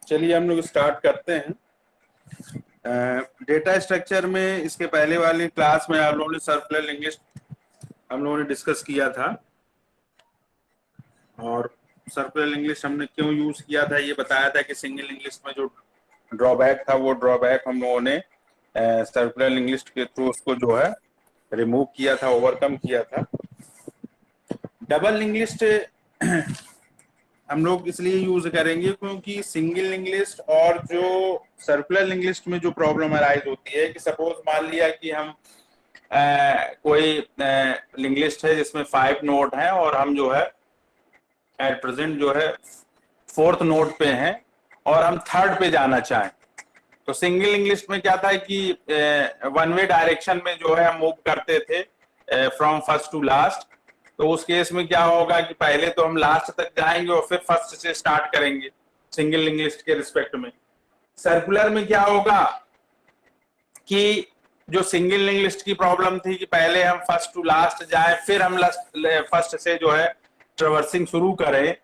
चलिए हम लोग स्टार्ट करते हैं। डेटा स्ट्रक्चर में इसके पहले वाली क्लास में आप लोगों ने सर्कुलर लिंग्विस्ट हम लोगों ने डिस्कस किया था, और सर्कुलर लिंग्विस्ट हमने क्यों यूज किया था ये बताया था कि सिंगल लिंग्विस्ट में जो ड्रॉबैक था वो ड्रॉबैक हम लोगों ने सर्कुलर लिंग्विस्ट के थ्रू उसको जो है रिमूव किया था, ओवरकम किया था। डबल लिंग्विस्ट हम लोग इसलिए यूज करेंगे क्योंकि सिंगल लिंग्विस्ट और जो सर्कुलर लिंग्विस्ट में जो प्रॉब्लम अराइज होती है कि सपोज मान लिया कि हम कोई लिंग्विस्ट है जिसमें 5 नोड हैं और हम जो है एट प्रेजेंट जो है 4th नोड पे हैं और हम 3rd पे जाना चाहें, तो सिंगल लिंग्विस्ट में क्या था कि वन वे डायरेक्शन में जो है हम मूव करते थे फ्रॉम फर्स्ट टू लास्ट। तो उस केस में क्या होगा कि पहले तो हम लास्ट तक जाएंगे और फिर फर्स्ट से स्टार्ट करेंगे सिंगल लिंग्विस्ट के रिस्पेक्ट में। सर्कुलर में क्या होगा कि जो सिंगल लिंग्विस्ट की प्रॉब्लम थी कि पहले हम फर्स्ट टू लास्ट जाए फिर हम फर्स्ट से जो है ट्रेवर्सिंग शुरू करें,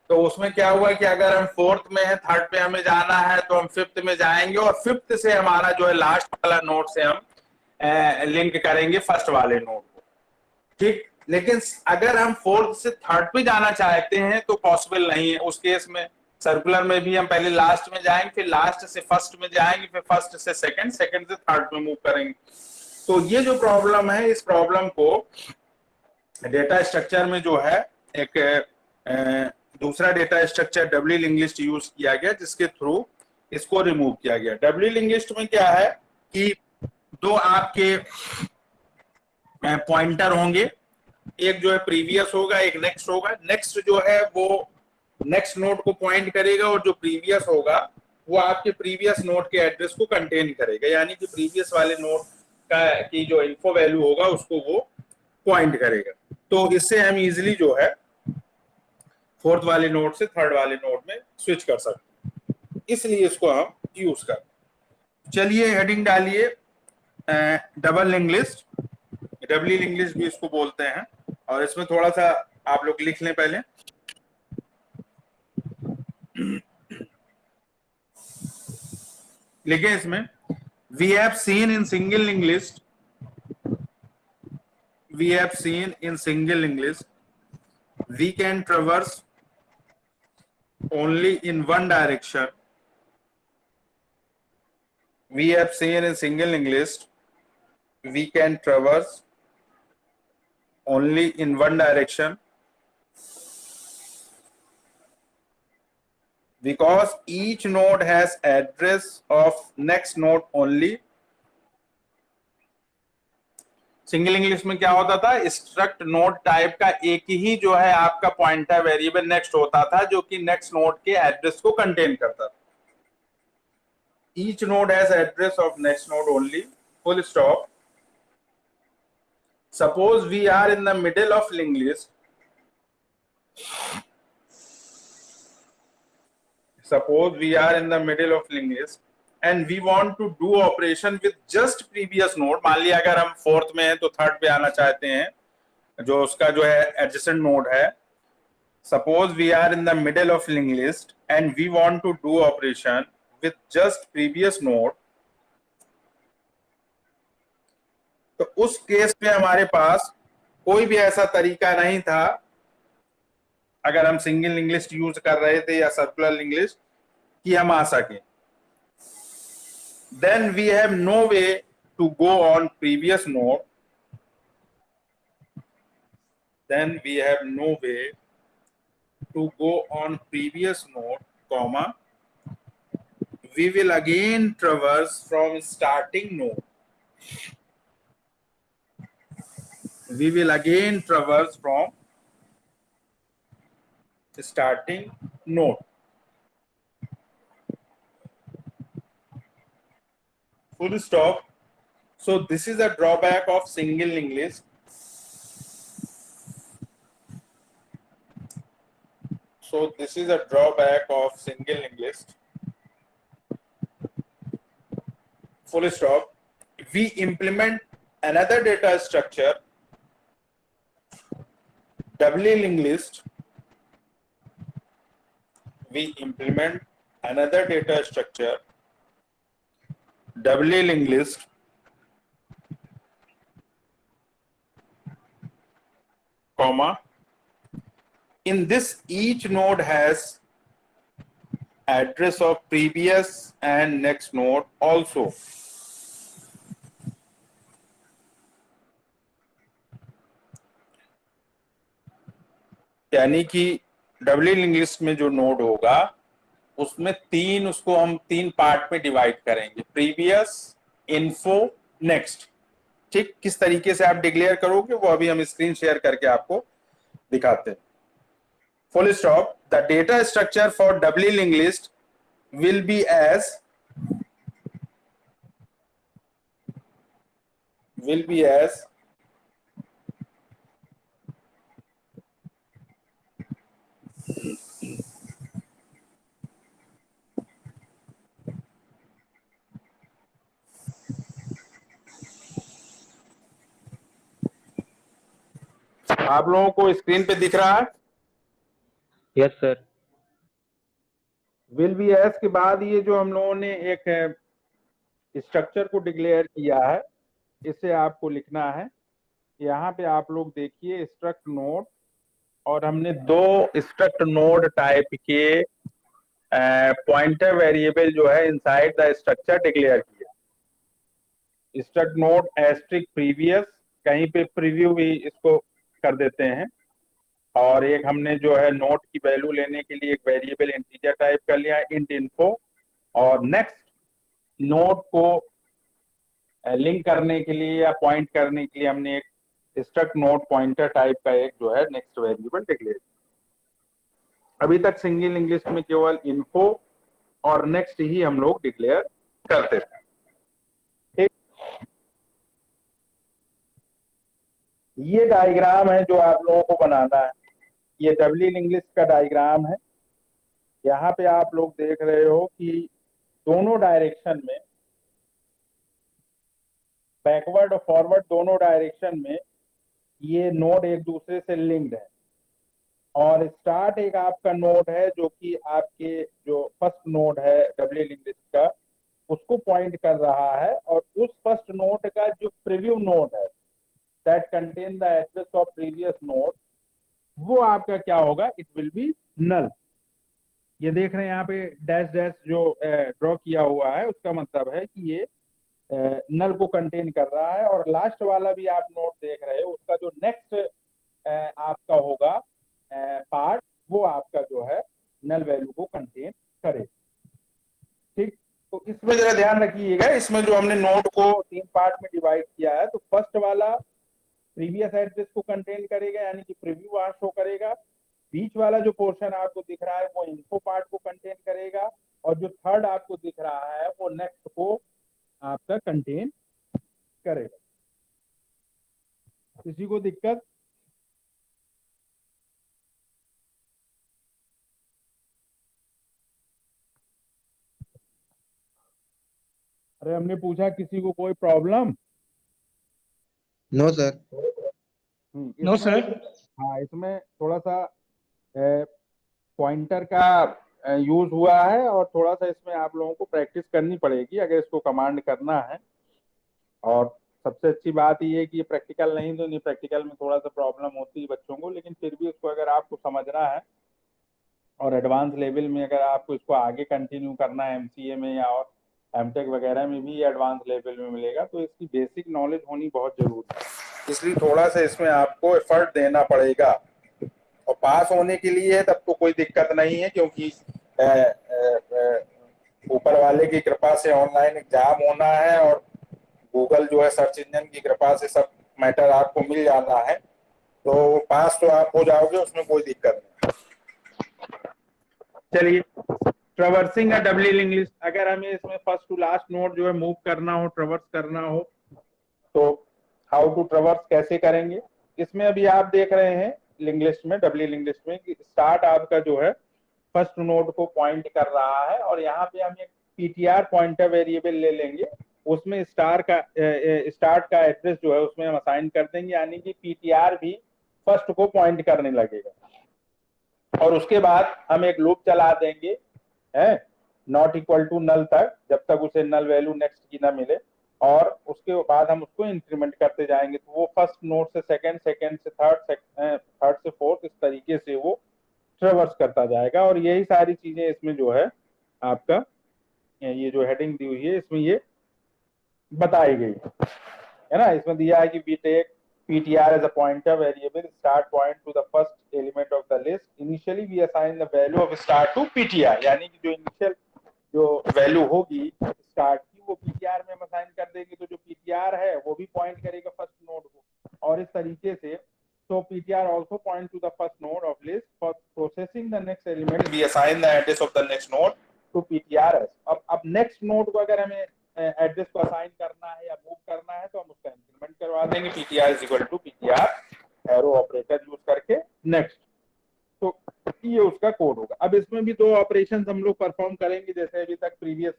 तो उसमें क्या हुआ कि अगर हम 4th में है 3rd पे हमें जाना है तो हम 5th में जाएंगे और 5th से हमारा जो है लास्ट वाला नोड से हम लिंक करेंगे फर्स्ट वाले नोड को। ठीक, लेकिन अगर हम 4th से 3rd पे जाना चाहते हैं तो पॉसिबल नहीं है। उस केस में सर्कुलर में भी हम पहले लास्ट में जाएंगे, फिर लास्ट से फर्स्ट में जाएंगे, फिर फर्स्ट से सेकंड, सेकंड से 3rd में मूव करेंगे। तो ये जो प्रॉब्लम है इस प्रॉब्लम को डेटा स्ट्रक्चर में जो है एक दूसरा data structure W linguist use किया गया जिसके थ्रू इसको रिमूव किया गया। डब्ल्यू लिंग्विस्ट में क्या है कि दो आपके पॉइंटर होंगे, एक जो है प्रीवियस होगा, एक नेक्स्ट होगा। नेक्स्ट जो है वो नेक्स्ट नोड को पॉइंट करेगा और जो प्रीवियस होगा वो आपके प्रीवियस नोड के एड्रेस को कंटेन करेगा, यानी कि प्रीवियस वाले नोड का की जो इन्फो वैल्यू होगा उसको वो पॉइंट करेगा। तो इससे हम इजिली जो है 4th वाले नोड से 3rd वाले नोड में स्विच कर सकते हैं, इसलिए इसको हम यूज करते हैं। चलिए हेडिंग डालिए डबल लिंग्विस्ट, डब्ल्यू लिंग्विस्ट भी इसको बोलते हैं, और इसमें थोड़ा सा आप लोग लिख लें पहले। लिखे इसमें, we have seen in single linguist, we have seen in single linguist we can traverse only in one direction. We have seen in single linguist we can traverse only in one direction because each node has address of next node only. Single English में क्या होता था, struct node type का एक ही जो है आपका pointer variable next होता था जो कि नेक्स्ट नोड के एड्रेस को कंटेन करता था। Each node has address of next node only, full stop. Suppose we are in the middle of link list, suppose we are in the middle of linked list and we want to do operation with just previous node। मान लिया अगर हम 4th में हैं तो 3rd पे आना चाहते हैं जो उसका जो है adjacent node है। suppose we are in the middle of linked list and we want to do operation with just previous node, तो उस केस में हमारे पास कोई भी ऐसा तरीका नहीं था अगर हम सिंगल लिंग्विस्ट यूज कर रहे थे या सर्कुलर लिंग्विस्ट कि हम आ सके। Then we have no way to go on previous node, then we have no way to go on previous node comma we will again traverse from starting node, we will again traverse from starting node, full stop. So this is a drawback of single linked list. So this is a drawback of single linked list, full stop. We implement another data structure, doubly linked list. We implement another data structure doubly linked list comma, in this each node has address of previous and next node also. यानी कि डबली link list में जो node होगा उसमें उसको हम तीन part में डिवाइड करेंगे, प्रीवियस, इन्फो, नेक्स्ट। ठीक, किस तरीके से आप डिक्लेयर करोगे वो अभी हम स्क्रीन शेयर करके आपको दिखाते हैं। Full stop, the data structure for doubly link list will be as आप लोगों को स्क्रीन पे दिख रहा है? Yes sir. Will be S के बाद ये जो हम लोगों ने एक स्ट्रक्चर को डिक्लेयर किया है, इसे आपको लिखना है। यहाँ पे आप लोग देखिए स्ट्रक्ट नोड, और हमने दो स्ट्रक्ट नोड टाइप के पॉइंटर वेरिएबल जो है इनसाइड द स्ट्रक्चर डिक्लेयर किया। स्ट्रक्ट नोड एस्ट्रिक प्रीवियस, कहीं पे प्रीव्यू भी इसको कर देते हैं, और एक हमने जो है नोड की वैल्यू लेने के लिए एक वेरिएबल इंटीजर टाइप कर लिया इंट इन्फो, और नेक्स्ट नोड को लिंक करने के लिए या पॉइंट करने के लिए हमने एक स्ट्रक्ट नोड पॉइंटर टाइप का एक जो है नेक्स्ट वेरिएबल डिक्लेयर। अभी तक सिंगल इंग्लिश में केवल इन्फो और नेक्स्ट ही हम लोग डिक्लेयर करते थे। ठीक, ये डायग्राम है जो आप लोगों को बनाना है, ये डबली लिंक लिस्ट का डायग्राम है। यहाँ पे आप लोग देख रहे हो कि दोनों डायरेक्शन में, बैकवर्ड और फॉरवर्ड दोनों डायरेक्शन में ये नोड एक दूसरे से लिंक्ड है, और स्टार्ट एक आपका नोड है जो कि आपके जो फर्स्ट नोड है डबली लिंक लिस्ट का उसको पॉइंट कर रहा है, और उस फर्स्ट नोड का जो प्रीव्यू नोड है that contain the address of previous node, वो आपका क्या होगा, इट विल बी नल। ये देख रहे हैं यहाँ पे डैश डैश जो ड्रॉ किया हुआ है, उसका मतलब है कि ये नल को कंटेन कर रहा है। और लास्ट वाला भी आप नोट देख रहे हो, उसका जो नेक्स्ट आपका होगा पार्ट, वो आपका जो है नल वैल्यू को कंटेन करे। ठीक, तो इसमें जरा ध्यान रखिएगा, इसमें जो हमने नोड को तीन पार्ट में डिवाइड किया है, तो फर्स्ट वाला प्रीवियस एड्रेस को कंटेन करेगा, यानी कि प्रीव्यू वहां शो करेगा। बीच वाला जो पोर्शन आपको दिख रहा है वो इन्फो पार्ट को कंटेन करेगा, और जो थर्ड आपको दिख रहा है वो नेक्स्ट को आपका कंटेन करेगा। किसी को दिक्कत? अरे हमने पूछा किसी को कोई problem? No sir. No sir. हाँ, इसमें थोड़ा सा पॉइंटर का यूज हुआ है, और थोड़ा सा इसमें आप लोगों को प्रैक्टिस करनी पड़ेगी अगर इसको कमांड करना है। और सबसे अच्छी बात ये है कि ये प्रैक्टिकल नहीं, तो नहीं प्रैक्टिकल में थोड़ा सा प्रॉब्लम होती है बच्चों को, लेकिन फिर भी उसको अगर आपको समझना है और एडवांस लेवल में अगर आपको इसको आगे कंटिन्यू करना है एमसीए में या और एमटेक वगैरह में भी एडवांस लेवल में मिलेगा, तो इसकी बेसिक नॉलेज होनी बहुत जरूरी है। इसलिए थोड़ा सा इसमें आपको एफर्ट देना पड़ेगा, और पास होने के लिए तब तो कोई दिक्कत नहीं है, क्योंकि ऊपर वाले की कृपा से ऑनलाइन एग्जाम होना है, और गूगल जो है सर्च इंजन की कृपा से सब मैटर आपको मिल जाना है, तो पास तो आप हो जाओगे, उसमें कोई दिक्कत नहीं। चलिए, ट्रैवर्सिंग अ डबली लिंक लिस्ट, अगर हमें इसमें फर्स्ट टू लास्ट नोड जो है मूव करना हो, ट्रैवर्स करना हो, तो हाउ टू ट्रैवर्स कैसे करेंगे? इसमें अभी आप देख रहे हैं लिंक लिस्ट में, डबली लिंक लिस्ट में, कि स्टार्ट आपका जो है फर्स्ट नोड को पॉइंट कर रहा है, और यहाँ पे हम एक पीटीआर पॉइंटर वेरिएबल ले लेंगे, उसमें स्टार्ट का एड्रेस जो है उसमें हम असाइन कर देंगे, यानी कि पीटीआर भी फर्स्ट को पॉइंट करने लगेगा। और उसके बाद हम एक लूप चला देंगे है, नॉट इक्वल टू नल तक, जब तक उसे नल वैल्यू नेक्स्ट की ना मिले, और उसके बाद हम उसको इंक्रीमेंट करते जाएंगे। तो वो फर्स्ट नोड से सेकंड, सेकंड से थर्ड, थर्ड से फोर्थ, इस तरीके से वो ट्रेवर्स करता जाएगा। और यही सारी चीजें इसमें जो है आपका ये जो हेडिंग दी हुई है इसमें ये बताई गई है ना। इसमें दिया है कि we take ptr as a pointer variable start point to the first element of the list, initially we assign the value of start to ptr, यानी कि जो इनिशियल जो वैल्यू होगी स्टार्ट की वो ptr में हम असाइन कर देंगे। तो जो ptr है वो भी पॉइंट करेगा फर्स्ट नोड को, और इस तरीके से so ptr also point to the first node of list, for processing the next element we assign the address of the next node to ptrs। अब नेक्स्ट नोड को अगर हमें एड्रेस को असाइन करना है या मूव करना है तो हम उसका इंक्रीमेंट करवा देंगे ptr is equal to ptr arrow operator use करके नेक्स्ट। तो ये उसका कोड होगा। अब इसमें भी दो ऑपरेशंस हम लोग परफॉर्म करेंगे, जैसे अभी तक प्रीवियस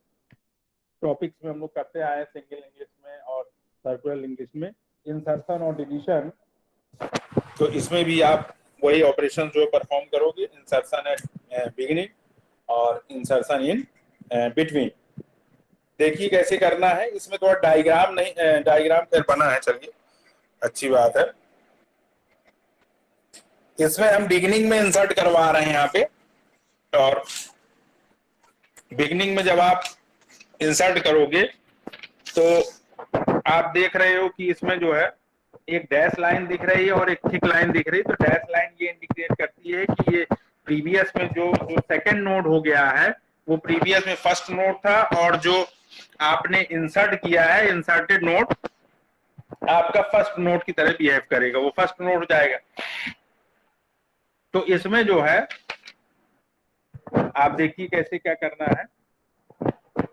टॉपिक्स में हम लोग करते आए सिंगल इंग्लिश में और सर्कुलर इंग्लिश में, इंसर्शन और डिलीशन। तो इसमें भी आप वही ऑपरेशन जो परफॉर्म करोगे, इंसर्शन एट बिगिनिंग और इंसर्शन इन बिटवीन। देखिए कैसे करना है। इसमें थोड़ा डायग्राम नहीं, डायग्राम फिर बना है, चलिए अच्छी बात है। इसमें हम बिगिनिंग में इंसर्ट करवा रहे हैं यहाँ पे, और बिगिनिंग में जब आप इंसर्ट करोगे तो आप देख रहे हो कि इसमें जो है एक डैश लाइन दिख रही है और एक थिक लाइन दिख रही है। तो डैश लाइन ये इंडिकेट करती है कि ये प्रीवियस में जो सेकंड नोड हो गया है वो प्रीवियस में फर्स्ट नोड था, और जो आपने इंसर्ट किया है इंसर्टेड नोड आपका फर्स्ट नोड की तरह बिहेव करेगा, वो फर्स्ट नोड हो जाएगा। तो इसमें जो है आप देखिए कैसे क्या करना है।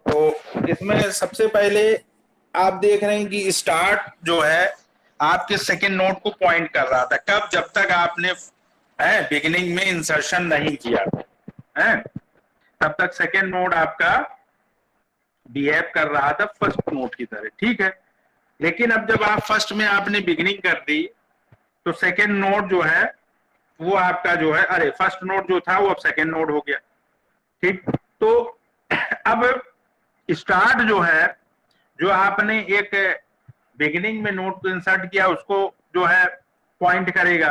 तो इसमें सबसे पहले आप देख रहे हैं कि स्टार्ट जो है आपके सेकंड नोड को पॉइंट कर रहा था। कब? जब तक आपने बिगिनिंग में इंसर्शन नहीं किया है, तब तक सेकंड नोड आपका बिहेव कर रहा था फर्स्ट नोड की तरह, ठीक है। लेकिन अब जब आप फर्स्ट में आपने बिगिनिंग कर दी तो सेकंड नोड जो है वो आपका जो है, अरे फर्स्ट नोड जो था वो अब सेकंड नोड हो गया, ठीक। तो अब स्टार्ट जो है, जो आपने एक बिगिनिंग में नोड को इंसर्ट किया उसको जो है पॉइंट करेगा।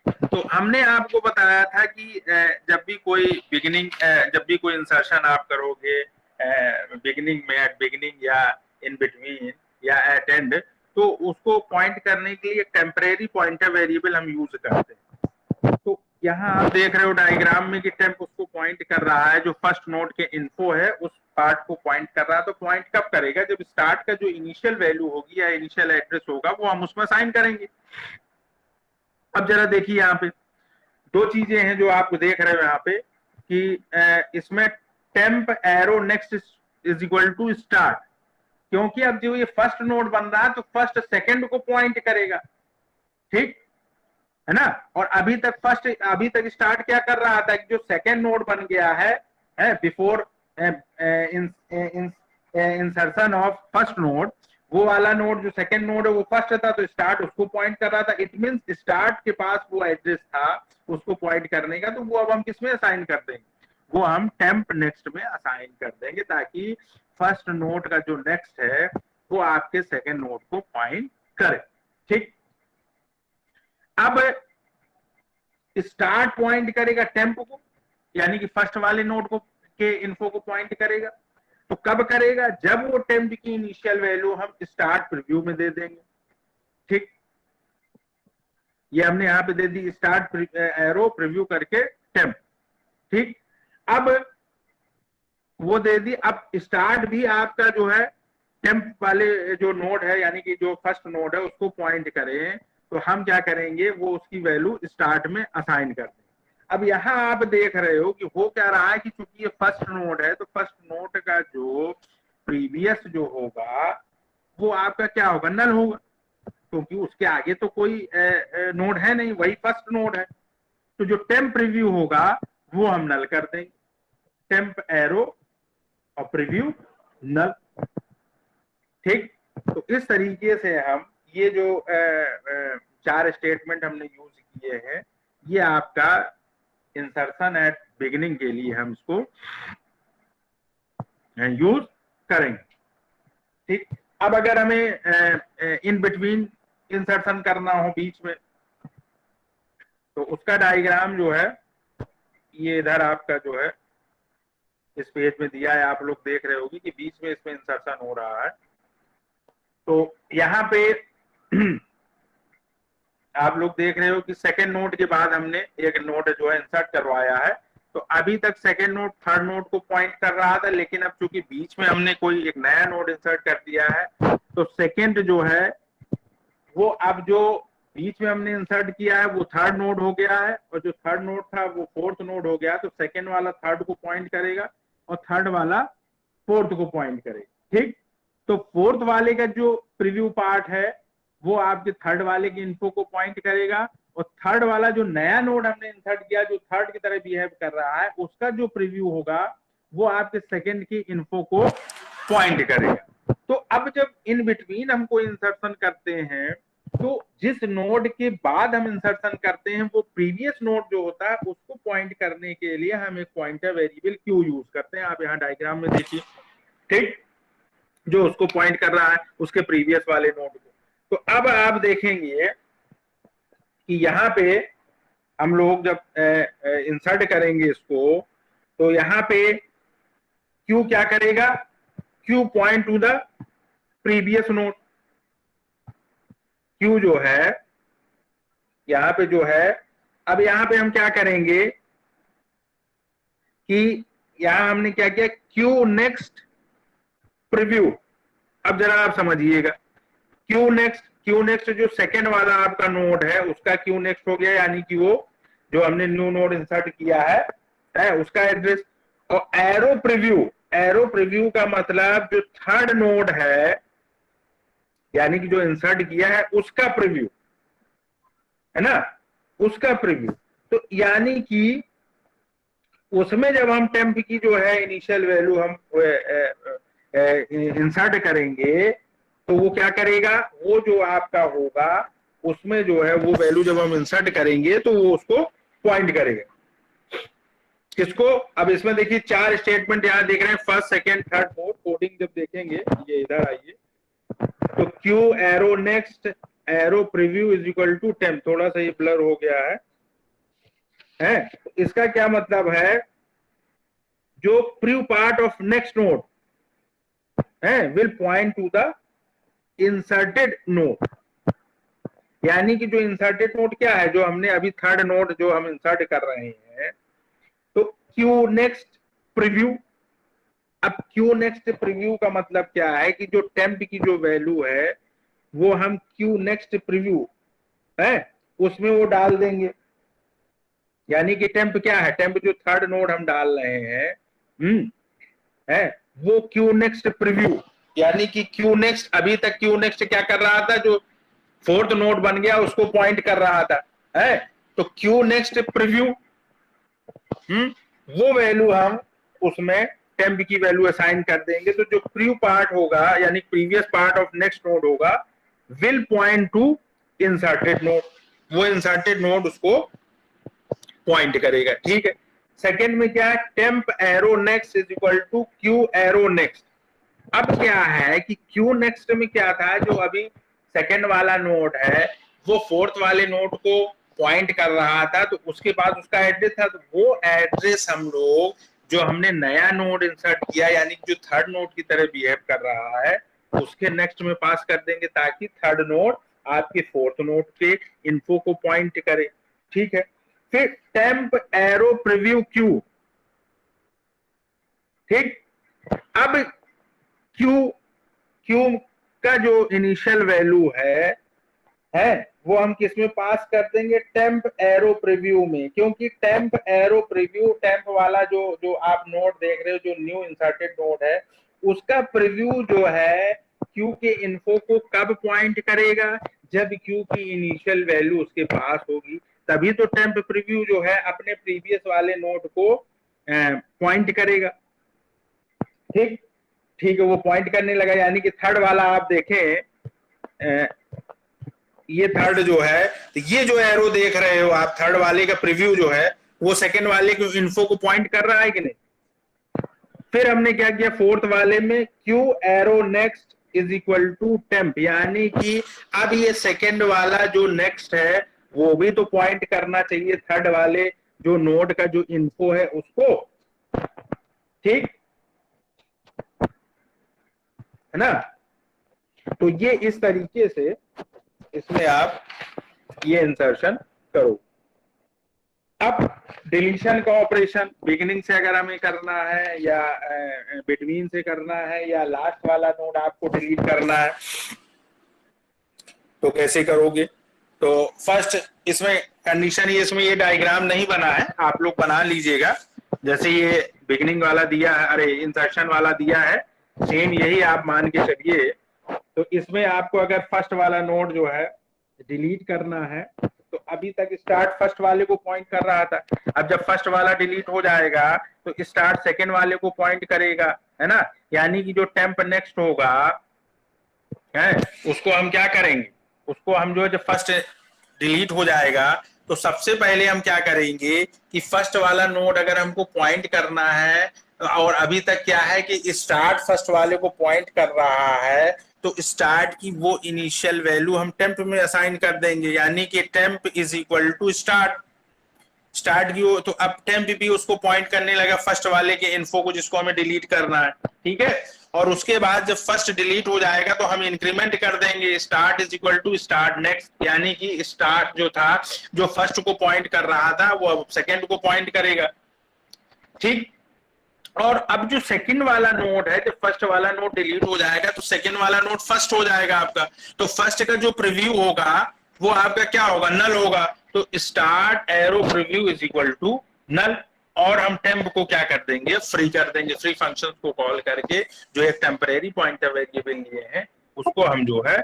तो हमने आपको बताया था कि जब भी कोई बिगिनिंग, जब भी कोई इंसर्शन आप करोगे बिगिनिंग में, एट बिगिनिंग या इन बिटवीन या एट एंड, तो उसको पॉइंट करने के लिए टेम्परेरी पॉइंटर वेरिएबल हम यूज करते हैं। तो यहाँ आप देख रहे हो डायग्राम में कि टेम्प उसको पॉइंट कर रहा है, जो फर्स्ट नोड के इन्फो है उस पार्ट को पॉइंट कर रहा है। तो पॉइंट कब करेगा? जब स्टार्ट का जो इनिशियल वैल्यू होगी या इनिशियल एड्रेस होगा वो हम उसमें साइन करेंगे। अब जरा देखिए यहाँ पे दो चीजें हैं जो आप देख रहे हो यहाँ पे कि इसमें temp arrow next is equal to start, क्योंकि अब जो ये फर्स्ट नोड बन रहा है तो फर्स्ट सेकंड को पॉइंट करेगा, ठीक है ना। और अभी तक स्टार्ट क्या कर रहा था कि जो सेकंड नोड बन गया है before insertion of first node, वो वाला नोड जो सेकंड नोड है वो फर्स्ट था, तो स्टार्ट उसको पॉइंट कर रहा था। इट मींस स्टार्ट के पास वो एड्रेस था उसको पॉइंट करने का, तो वो अब हम किसमें असाइन कर देंगे? वो हम टेम्प नेक्स्ट में असाइन कर देंगे, ताकि फर्स्ट नोड का जो नेक्स्ट है वो आपके सेकंड नोड को पॉइंट करे, ठीक। अब स्टार्ट पॉइंट करेगा टेम्प को, यानी कि फर्स्ट वाले नोड को के इन्फो को पॉइंट करेगा। तो कब करेगा? जब वो टेम्प की इनिशियल वैल्यू हम स्टार्ट प्रीव्यू में दे देंगे, ठीक। ये हमने यहां पे दे दी स्टार्ट एरो प्रीव्यू करके टेम्प, ठीक। अब वो दे दी। अब स्टार्ट भी आपका जो है टेम्प वाले जो नोड है यानी कि जो फर्स्ट नोड है उसको पॉइंट करें, तो हम क्या करेंगे वो उसकी वैल्यू स्टार्ट में असाइन कर देंगे। अब यहाँ आप देख रहे हो कि हो क्या रहा है कि चूंकि ये फर्स्ट नोड है तो फर्स्ट नोड का जो प्रीवियस जो होगा वो आपका क्या होगा? नल होगा, क्योंकि उसके आगे तो कोई नोड है नहीं, वही फर्स्ट नोड है। तो जो टेम्प प्रीव्यू होगा वो हम नल कर देंगे, टेम्प एरो और प्रीव्यू नल, ठीक। तो इस तरीके से हम ये जो चार स्टेटमेंट हमने यूज किए हैं ये आपका इंसर्शन एट बिगिनिंग के लिए हम इसको यूज करेंगे। ठीक, अब अगर हमें इन बिटवीन इंसर्शन करना हो बीच में, तो उसका डायग्राम जो है ये इधर आपका जो है इस पेज में दिया है, आप लोग देख रहे होगी कि बीच में इसमें इंसर्शन हो रहा है। तो यहाँ पे आप लोग देख रहे हो कि सेकेंड नोड के बाद हमने एक नोड जो है इंसर्ट करवाया है। तो अभी तक सेकेंड नोड थर्ड नोड को पॉइंट कर रहा था, लेकिन अब चूंकि बीच में हमने कोई एक नया नोड इंसर्ट कर दिया है, तो सेकेंड जो है वो अब जो बीच में हमने इंसर्ट किया है वो थर्ड नोड हो गया है, और जो थर्ड नोड था वो फोर्थ नोड हो गया। तो सेकेंड वाला थर्ड को पॉइंट करेगा और थर्ड वाला फोर्थ को पॉइंट करेगा। ठीक, तो फोर्थ वाले का जो प्रीव्यू पार्ट है वो आपके थर्ड वाले की इन्फो को पॉइंट करेगा, और थर्ड वाला जो नया नोड हमने इंसर्ट किया जो थर्ड की तरह बिहेव कर रहा है उसका जो प्रीव्यू होगा वो आपके सेकेंड की इन्फो को पॉइंट करेगा। तो अब जब इन बिटवीन हम कोई इंसर्शन करते हैं, तो जिस नोड के बाद हम इंसर्शन करते हैं वो प्रीवियस नोड जो होता है उसको पॉइंट करने के लिए हम एक पॉइंटर वेरिएबल क्यू यूज करते हैं। आप यहाँ डायग्राम में देखिए, ठीक, जो उसको पॉइंट कर रहा है उसके प्रीवियस वाले नोड को। तो अब आप देखेंगे कि यहाँ पे हम लोग जब इंसर्ट करेंगे इसको, तो यहाँ पे क्यू क्या करेगा, Q point to the previous node. Q जो है यहाँ पे जो है, अब यहाँ पे हम क्या करेंगे कि यहाँ हमने क्या किया, क्यू नेक्स्ट प्रीव्यू। अब जरा आप समझिएगा, क्यू नेक्स्ट जो सेकेंड वाला आपका नोड है उसका क्यू नेक्स्ट हो गया, यानी कि वो जो हमने न्यू नोड इंसर्ट किया है उसका एड्रेस। और एरो प्रीव्यू का मतलब जो थर्ड नोड है यानी कि जो इंसर्ट किया है उसका प्रीव्यू है ना, उसका प्रीव्यू। तो यानी कि उसमें जब हम टेम्प की जो है इनिशियल वैल्यू हम इंसर्ट करेंगे तो वो क्या करेगा, वो जो आपका होगा उसमें जो है वो वैल्यू जब हम इंसर्ट करेंगे तो वो उसको पॉइंट करेगा। किसको, अब इसमें देखिए चार स्टेटमेंट यहाँ देख रहे हैं, first second third fourth. Coding जब देखेंगे, ये इधर आइए, तो Q arrow next arrow preview is equal to temp. थोड़ा सा ये ब्लर हो गया है। तो इसका क्या मतलब है, जो preview part of next node है will point to the inserted node. यानी कि जो इंसर्टेड नोड क्या है, जो हमने अभी थर्ड नोड जो हम इंसर्ट कर रहे हैं, तो क्यू नेक्स्ट प्रीव्यू। अब क्यू नेक्स्ट प्रीव्यू का मतलब क्या है कि जो टेम्प की जो वैल्यू है वो हम क्यू नेक्स्ट प्रीव्यू है उसमें वो डाल देंगे। यानी कि टेम्प क्या है, टेम्प जो थर्ड नोड हम डाल रहे हैं है वो क्यू नेक्स्ट प्रीव्यू। यानी कि क्यू नेक्स्ट, अभी तक क्यू नेक्स्ट क्या कर रहा था, जो फोर्थ नोड बन गया उसको पॉइंट कर रहा था है। तो क्यू नेक्स्ट प्रीव्यू वो वैल्यू हम उसमें टेम्प की वैल्यू असाइन कर देंगे। तो जो प्रीव्यू पार्ट होगा यानी previous part of next node होगा will point to inserted node, वो इंसर्टेड नोड उसको पॉइंट करेगा। ठीक है, सेकेंड में क्या है, temp arrow next is equal to Q arrow next. अब क्या है कि क्यू नेक्स्ट में क्या था, जो अभी सेकेंड वाला नोड है वो फोर्थ वाले नोड को पॉइंट कर रहा था, तो उसके बाद उसका एड्रेस था। तो वो एड्रेस हम लोग जो हमने नया नोड इंसर्ट किया यानी जो थर्ड नोड की तरह बिहेव कर रहा है उसके नेक्स्ट में पास कर देंगे, ताकि थर्ड नोड आपके फोर्थ नोड के इन्फो को पॉइंट करे। ठीक है, फिर टेम्प एरो प्रीव्यू क्यू। ठीक, अब क्यू का जो इनिशियल वैल्यू है वो हम किस में पास कर देंगे, टेम्प एरो प्रीव्यू में। क्योंकि टेम्प एरो प्रीव्यू, टेम्प वाला जो आप नोड देख रहे हो जो न्यू इंसर्टेड नोड है उसका प्रीव्यू जो है क्यू के इन्फो को कब पॉइंट करेगा, जब क्यू की इनिशियल वैल्यू उसके पास होगी, तभी तो टेम्प प्रीव्यू जो है अपने प्रीवियस वाले नोड को पॉइंट करेगा। ठीक है, वो पॉइंट करने लगा। यानी कि थर्ड वाला आप देखें, ये थर्ड जो है, तो ये जो एरो देख रहे हो आप, थर्ड वाले का प्रीव्यू जो है वो सेकंड वाले के इन्फो को पॉइंट कर रहा है कि नहीं। फिर हमने क्या किया फोर्थ वाले में, Q arrow next is equal to temp, यानी कि अब ये सेकेंड वाला जो नेक्स्ट है वो भी तो पॉइंट करना चाहिए थर्ड वाले जो नोड का जो इन्फो है उसको, ठीक है ना। तो ये इस तरीके से इसमें आप ये इंसर्शन करो। अब डिलीशन का ऑपरेशन बिगिनिंग से अगर हमें करना है या बिटवीन से करना है या लास्ट वाला नोड आपको डिलीट करना है तो कैसे करोगे। तो फर्स्ट इसमें कंडीशन ये, इसमें ये डायग्राम नहीं बना है, आप लोग बना लीजिएगा। जैसे ये बिगिनिंग वाला दिया है, अरे इंसर्शन वाला दिया है, सेम यही आप मान के चलिए। तो इसमें आपको अगर फर्स्ट वाला नोड जो है डिलीट करना है तो अभी तक स्टार्ट फर्स्ट वाले को पॉइंट कर रहा था, अब जब फर्स्ट वाला डिलीट हो जाएगा तो स्टार्ट सेकंड वाले को पॉइंट करेगा, है ना। यानी कि जो टेम्प नेक्स्ट होगा है उसको हम क्या करेंगे, उसको हम जो है जब फर्स्ट डिलीट हो जाएगा तो सबसे पहले हम क्या करेंगे कि फर्स्ट वाला नोड अगर हमको पॉइंट करना है और अभी तक क्या है कि स्टार्ट फर्स्ट वाले को पॉइंट कर रहा है तो स्टार्ट की वो इनिशियल वैल्यू हम टेम्प में असाइन कर देंगे, यानी कि temp is equal to start की हो, तो अब टेम्प भी उसको पॉइंट करने लगा फर्स्ट वाले के इन्फो को जिसको हमें डिलीट करना है, ठीक है। और उसके बाद जब फर्स्ट डिलीट हो जाएगा तो हम इंक्रीमेंट कर देंगे start is equal to start next, यानी कि स्टार्ट जो था जो फर्स्ट को पॉइंट कर रहा था वो अब सेकेंड को पॉइंट करेगा, ठीक। और अब जो सेकंड वाला नोड है, जब फर्स्ट वाला नोड डिलीट हो जाएगा तो सेकंड वाला नोड फर्स्ट हो जाएगा आपका, तो फर्स्ट का जो प्रीव्यू होगा वो आपका क्या होगा, नल होगा। तो start arrow preview is equal to null, और हम टेम्प को क्या कर देंगे, फ्री कर देंगे, फ्री फंक्शन को कॉल करके जो एक टेम्परेरी पॉइंटर वेरिएबल लिए हैं उसको हम जो है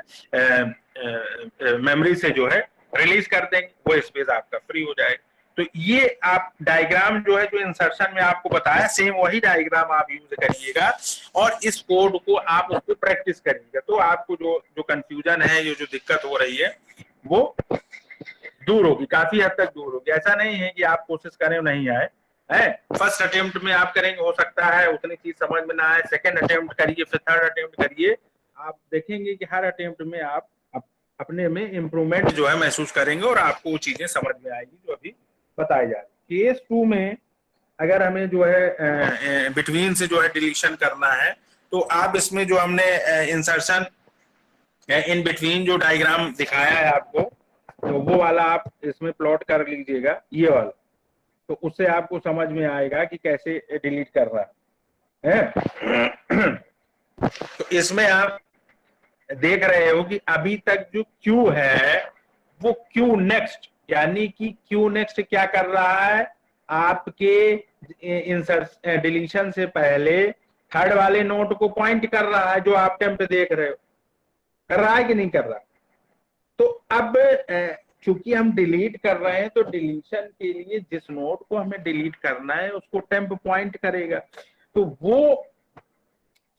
मेमोरी से जो है रिलीज कर देंगे, वो स्पेस आपका फ्री हो जाएगा। तो ये आप डायग्राम जो है जो इंसर्शन में आपको बताया सेम वही डायग्राम आप यूज करिएगा और इस कोड को आप उसको प्रैक्टिस करिएगा, तो आपको जो जो कंफ्यूजन है, ये जो दिक्कत हो रही है वो दूर होगी, काफी हद तक दूर होगी। ऐसा नहीं है कि आप कोशिश करें नहीं आए, है फर्स्ट अटेम्प्ट में आप करेंगे हो सकता है उतनी चीज समझ में ना आए, सेकंड अटेम्प्ट करिए, फिर थर्ड अटेम्प्ट करिए, आप देखेंगे कि हर अटेम्प्ट में आप अपने में इम्प्रूवमेंट जो है महसूस करेंगे और आपको वो चीजें समझ में आएगी जो अभी बताई जा रही। केस 2 में अगर हमें जो है बिटवीन से जो है डिलीशन करना है तो आप इसमें जो हमने इंसर्शन इन बिटवीन जो डायग्राम दिखाया है आपको, तो वो वाला आप इसमें प्लॉट कर लीजिएगा, ये वाला, तो उससे आपको समझ में आएगा कि कैसे डिलीट करना है। तो इसमें आप देख रहे हो कि अभी तक जो क्यू है वो क्यू नेक्स्ट, यानी कि क्यू नेक्स्ट क्या कर रहा है, आपके डिलीशन से पहले थर्ड वाले नोड को पॉइंट कर रहा है, जो आप टेम्प देख रहे हो, कर रहा है कि नहीं कर रहा। तो अब चूंकि हम डिलीट कर रहे हैं तो डिलीशन के लिए जिस नोड को हमें डिलीट करना है उसको टेम्प पॉइंट करेगा, तो वो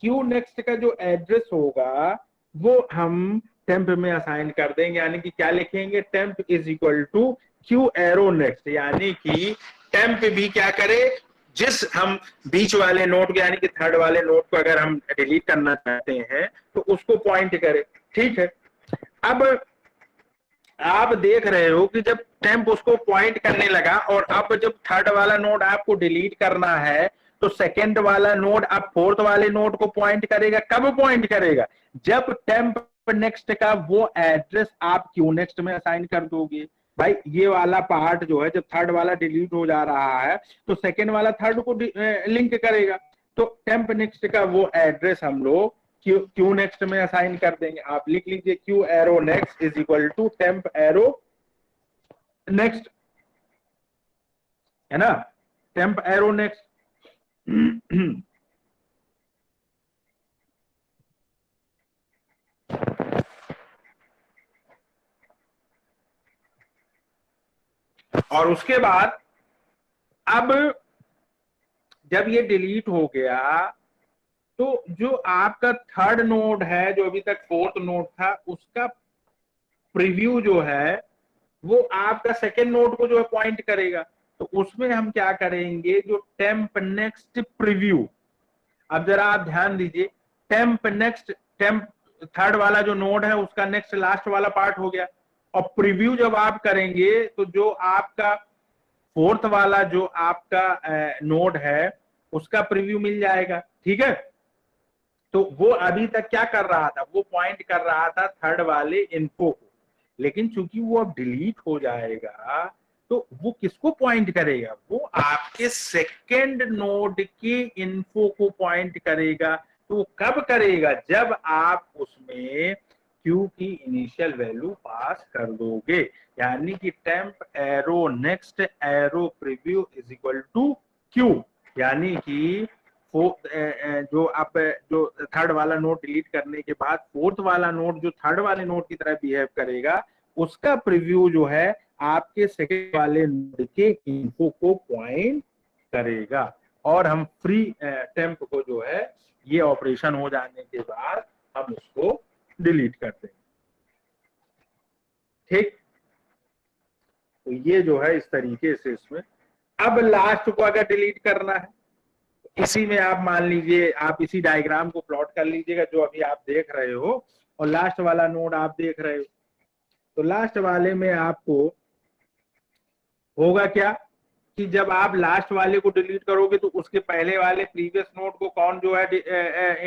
क्यू नेक्स्ट का जो एड्रेस होगा वो हम टेम्प में असाइन कर देंगे, यानी कि क्या लिखेंगे, temp is equal to Q arrow next, यानी कि टेम्प भी क्या करे, जिस हम बीच वाले नोड को यानी कि थर्ड वाले नोड को अगर हम डिलीट करना चाहते हैं तो उसको पॉइंट करे, ठीक है। अब आप देख रहे हो कि जब टेम्प उसको पॉइंट करने लगा और अब जब थर्ड वाला नोड आपको डिलीट करना है तो सेकेंड वाला नोड अब फोर्थ वाले नोड को पॉइंट करेगा। कब पॉइंट करेगा, जब टेम्प नेक्स्ट का वो एड्रेस आप क्यू नेक्स्ट में असाइन कर दोगे। भाई ये वाला पार्ट जो है जब थर्ड वाला डिलीट हो जा रहा है तो सेकेंड वाला थर्ड को लिंक करेगा, तो टेम्प नेक्स्ट का वो एड्रेस हम लोग क्यू नेक्स्ट में असाइन कर देंगे। आप लिख लीजिए Q arrow next is equal to temp arrow next, है ना, टेम्प एरो नेक्स्ट। और उसके बाद अब जब ये डिलीट हो गया तो जो आपका थर्ड नोड है जो अभी तक फोर्थ नोड था उसका प्रीव्यू जो है वो आपका सेकेंड नोड को जो है पॉइंट करेगा, तो उसमें हम क्या करेंगे, जो टेम्प नेक्स्ट प्रीव्यू अब जरा आप ध्यान दीजिए, टेम्प नेक्स्ट, टेम्प थर्ड वाला जो नोड है उसका नेक्स्ट लास्ट वाला पार्ट हो गया, और प्रीव्यू जब आप करेंगे तो जो आपका फोर्थ वाला जो आपका नोड है उसका प्रीव्यू मिल जाएगा। ठीक है, तो वो अभी तक क्या कर रहा था, वो पॉइंट कर रहा था थर्ड वाले इन्फो को, लेकिन चूंकि वो अब डिलीट हो जाएगा तो वो किसको पॉइंट करेगा, वो आपके सेकंड नोड के इन्फो को पॉइंट करेगा। तो कब करेगा, जब आप उसमें क्यू की इनिशियल वैल्यू पास कर दोगे, यानी कि temp arrow next arrow preview is equal to Q, यानी कि जो आप जो थर्ड वाला नोड डिलीट करने के बाद फोर्थ वाला नोड जो थर्ड वाले नोड की तरह बिहेव करेगा, उसका प्रीव्यू जो है आपके सेकंड वाले नोड के इन्फो को पॉइंट करेगा, और हम फ्री टेम्प को जो है ये ऑपरेशन हो जाने के बाद हम उसको डिलीट कर देंगे। ठीक, तो ये जो है इस तरीके से इसमें। अब लास्ट को अगर डिलीट करना है, इसी में आप मान लीजिए, आप इसी डायग्राम को प्लॉट कर लीजिएगा जो अभी आप देख रहे हो, और लास्ट वाला नोड आप देख रहे हो, तो लास्ट वाले में आपको होगा क्या कि जब आप लास्ट वाले को डिलीट करोगे तो उसके पहले वाले प्रीवियस नोड को कौन जो है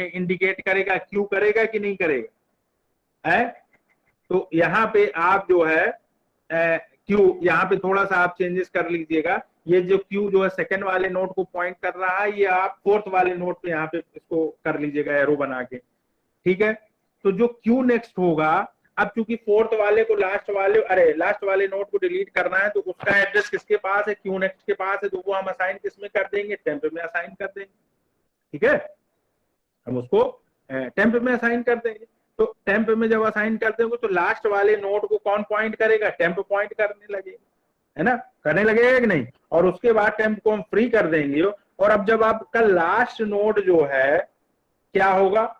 इंडिकेट करेगा, क्यू करेगा कि नहीं करेगा है। तो यहाँ पे आप जो है क्यू, यहाँ पे थोड़ा सा आप चेंजेस कर लीजिएगा, ये जो क्यू जो है सेकंड वाले नोड को पॉइंट कर रहा है, ये आप फोर्थ वाले नोड पे यहाँ पे इसको कर लीजिएगा एरो बना के। ठीक है, तो जो क्यू नेक्स्ट होगा, अब चूंकि फोर्थ वाले को लास्ट वाले नोड को डिलीट करना है, तो उसका एड्रेस किसके पास है, क्यू नेक्स्ट के पास है, तो वो हम असाइन किसमें कर देंगे, टेम्प में असाइन कर देंगे। ठीक है, हम उसको टेम्प में असाइन कर देंगे। तो टेम्प में जब असाइन कर देंगे तो लास्ट वाले नोड को कौन पॉइंट करेगा, टेम्प पॉइंट करने लगेगा, है ना, करने लगेगा कि नहीं, और उसके बाद टेम्प को हम फ्री कर देंगे। और अब जब आपका लास्ट नोड जो है क्या होगा,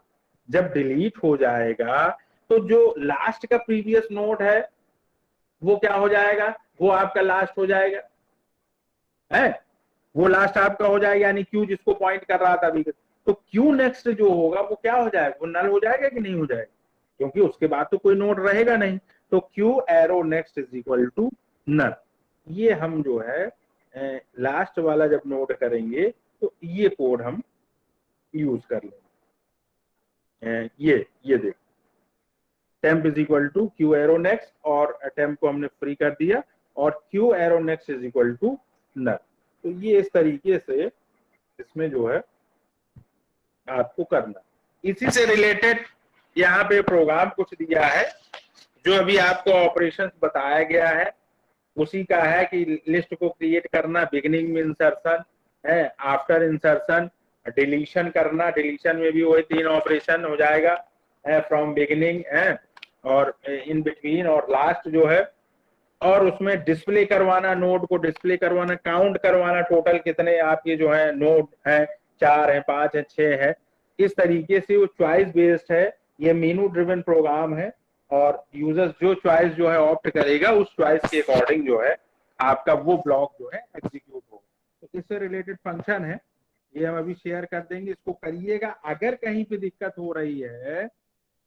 जब डिलीट हो जाएगा तो जो लास्ट का प्रीवियस नोड है वो क्या हो जाएगा, वो आपका लास्ट हो जाएगा, है वो लास्ट आपका हो जाएगा, यानी क्यू जिसको पॉइंट कर रहा था अभी। तो क्यू नेक्स्ट जो होगा वो क्या हो जाएगा, वो नल हो जाएगा कि नहीं हो जाएगा, क्योंकि उसके बाद तो कोई नोड रहेगा नहीं। तो Q arrow next is equal to null. ये हम जो है लास्ट वाला जब नोड करेंगे तो ये कोड हम यूज कर लेंगे। ये देख, temp is equal to Q arrow next, और टेम्प को हमने फ्री कर दिया, और Q arrow next is equal to null. तो ये इस तरीके से इसमें जो है आपको करना। इसी से रिलेटेड यहाँ पे प्रोग्राम कुछ दिया है, जो अभी आपको ऑपरेशंस बताया गया है उसी का है कि लिस्ट को क्रिएट करना, बिगिनिंग में इंसर्शन है, आफ्टर इंसर्शन डिलीशन करना, डिलीशन में भी वही 3 ऑपरेशन हो जाएगा, फ्रॉम बिगिनिंग है, और इन बिटवीन और लास्ट जो है, और उसमें डिस्प्ले करवाना, नोड को डिस्प्ले करवाना, काउंट करवाना टोटल कितने आपके जो है नोड है, 4 है, 5 है, 6 है। इस तरीके से वो चॉइस बेस्ड है, ये मेनू ड्रिवन प्रोग्राम है, और यूजर्स जो चॉइस जो है ऑप्ट करेगा उस चॉइस के अकॉर्डिंग जो है आपका वो ब्लॉक जो है एग्जीक्यूट होगा। तो इससे रिलेटेड फंक्शन है, ये हम अभी शेयर कर देंगे, इसको करिएगा। अगर कहीं पे दिक्कत हो रही है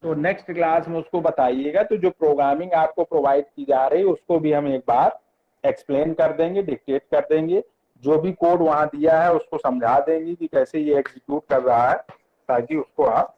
तो नेक्स्ट क्लास में उसको बताइएगा, तो जो प्रोग्रामिंग आपको प्रोवाइड की जा रही है उसको भी हम एक बार एक्सप्लेन कर देंगे, डिक्टेट कर देंगे, जो भी कोड वहां दिया है उसको समझा देंगे कि कैसे ये एग्जीक्यूट कर रहा है, ताकि उसको आप